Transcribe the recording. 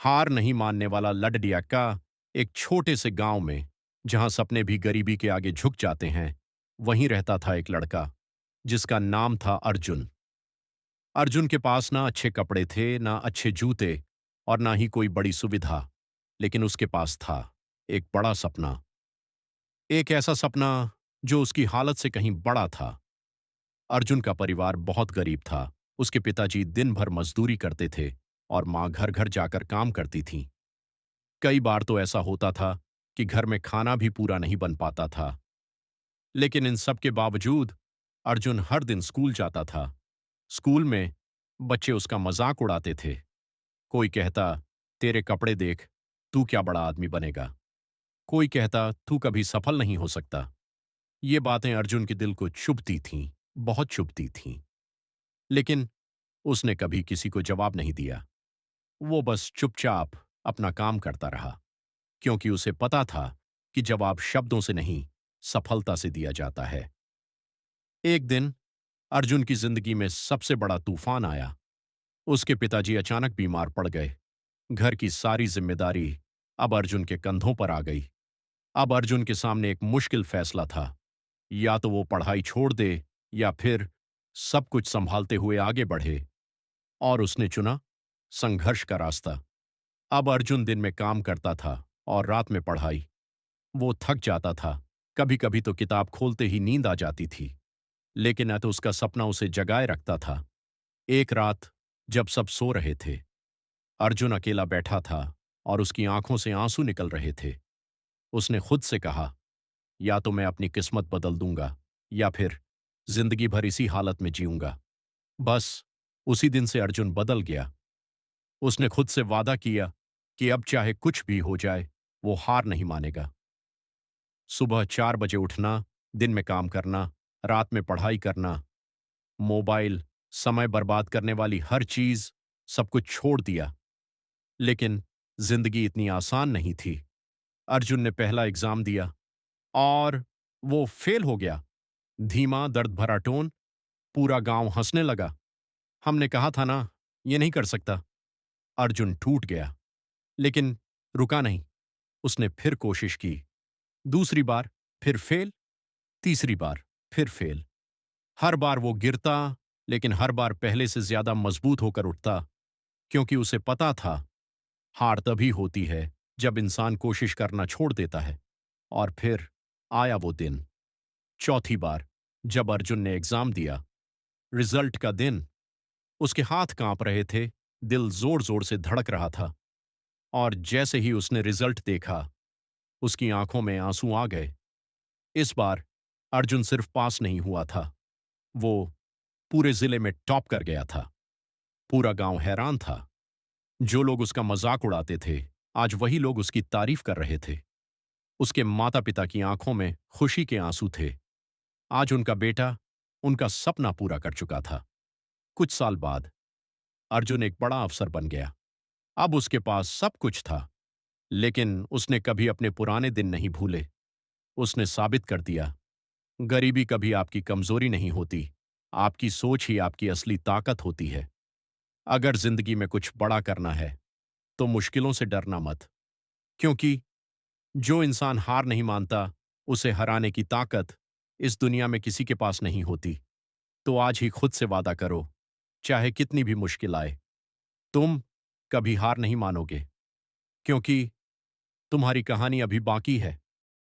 हार नहीं मानने वाला लडडियाक्का एक छोटे से गांव में, जहां सपने भी गरीबी के आगे झुक जाते हैं, वहीं रहता था एक लड़का जिसका नाम था अर्जुन। अर्जुन के पास ना अच्छे कपड़े थे, ना अच्छे जूते, और ना ही कोई बड़ी सुविधा। लेकिन उसके पास था एक बड़ा सपना, एक ऐसा सपना जो उसकी हालत से कहीं बड़ा था। अर्जुन का परिवार बहुत गरीब था। उसके पिताजी दिन भर मजदूरी करते थे और माँ घर घर जाकर काम करती थी। कई बार तो ऐसा होता था कि घर में खाना भी पूरा नहीं बन पाता था। लेकिन इन सब के बावजूद अर्जुन हर दिन स्कूल जाता था। स्कूल में बच्चे उसका मजाक उड़ाते थे। कोई कहता, तेरे कपड़े देख, तू क्या बड़ा आदमी बनेगा। कोई कहता, तू कभी सफल नहीं हो सकता। ये बातें अर्जुन के दिल को चुभती थीं, बहुत चुभती थीं। लेकिन उसने कभी किसी को जवाब नहीं दिया। वो बस चुपचाप अपना काम करता रहा, क्योंकि उसे पता था कि जवाब शब्दों से नहीं, सफलता से दिया जाता है। एक दिन अर्जुन की जिंदगी में सबसे बड़ा तूफान आया। उसके पिताजी अचानक बीमार पड़ गए। घर की सारी जिम्मेदारी अब अर्जुन के कंधों पर आ गई। अब अर्जुन के सामने एक मुश्किल फैसला था। या तो वो पढ़ाई छोड़ दे, या फिर सब कुछ संभालते हुए आगे बढ़े। और उसने चुना संघर्ष का रास्ता। अब अर्जुन दिन में काम करता था और रात में पढ़ाई। वो थक जाता था, कभी कभी तो किताब खोलते ही नींद आ जाती थी। लेकिन न तो उसका सपना उसे जगाए रखता था। एक रात जब सब सो रहे थे, अर्जुन अकेला बैठा था और उसकी आंखों से आंसू निकल रहे थे। उसने खुद से कहा, या तो मैं अपनी किस्मत बदल दूंगा, या फिर जिंदगी भर इसी हालत में जीऊंगा। बस उसी दिन से अर्जुन बदल गया। उसने खुद से वादा किया कि अब चाहे कुछ भी हो जाए, वो हार नहीं मानेगा। सुबह 4 बजे उठना, दिन में काम करना, रात में पढ़ाई करना, मोबाइल, समय बर्बाद करने वाली हर चीज, सब कुछ छोड़ दिया। लेकिन जिंदगी इतनी आसान नहीं थी। अर्जुन ने पहला एग्जाम दिया और वो फेल हो गया। धीमा, दर्द भरा टोन। पूरा गांव हंसने लगा। हमने कहा था ना, ये नहीं कर सकता। अर्जुन टूट गया, लेकिन रुका नहीं। उसने फिर कोशिश की। दूसरी बार, फिर फेल। तीसरी बार, फिर फेल। हर बार वो गिरता, लेकिन हर बार पहले से ज्यादा मजबूत होकर उठता, क्योंकि उसे पता था हार तभी होती है जब इंसान कोशिश करना छोड़ देता है। और फिर आया वो दिन, चौथी बार, जब अर्जुन ने एग्जाम दिया। रिजल्ट का दिन। उसके हाथ कांप रहे थे, दिल जोर जोर से धड़क रहा था। और जैसे ही उसने रिजल्ट देखा, उसकी आंखों में आंसू आ गए। इस बार अर्जुन सिर्फ पास नहीं हुआ था, वो पूरे जिले में टॉप कर गया था। पूरा गांव हैरान था। जो लोग उसका मजाक उड़ाते थे, आज वही लोग उसकी तारीफ कर रहे थे। उसके माता पिता की आंखों में खुशी के आंसू थे। आज उनका बेटा उनका सपना पूरा कर चुका था। कुछ साल बाद अर्जुन एक बड़ा अफसर बन गया। अब उसके पास सब कुछ था, लेकिन उसने कभी अपने पुराने दिन नहीं भूले। उसने साबित कर दिया, गरीबी कभी आपकी कमजोरी नहीं होती, आपकी सोच ही आपकी असली ताकत होती है। अगर जिंदगी में कुछ बड़ा करना है, तो मुश्किलों से डरना मत, क्योंकि जो इंसान हार नहीं मानता, उसे हराने की ताकत इस दुनिया में किसी के पास नहीं होती। तो आज ही खुद से वादा करो, चाहे कितनी भी मुश्किल आए, तुम कभी हार नहीं मानोगे, क्योंकि तुम्हारी कहानी अभी बाकी है।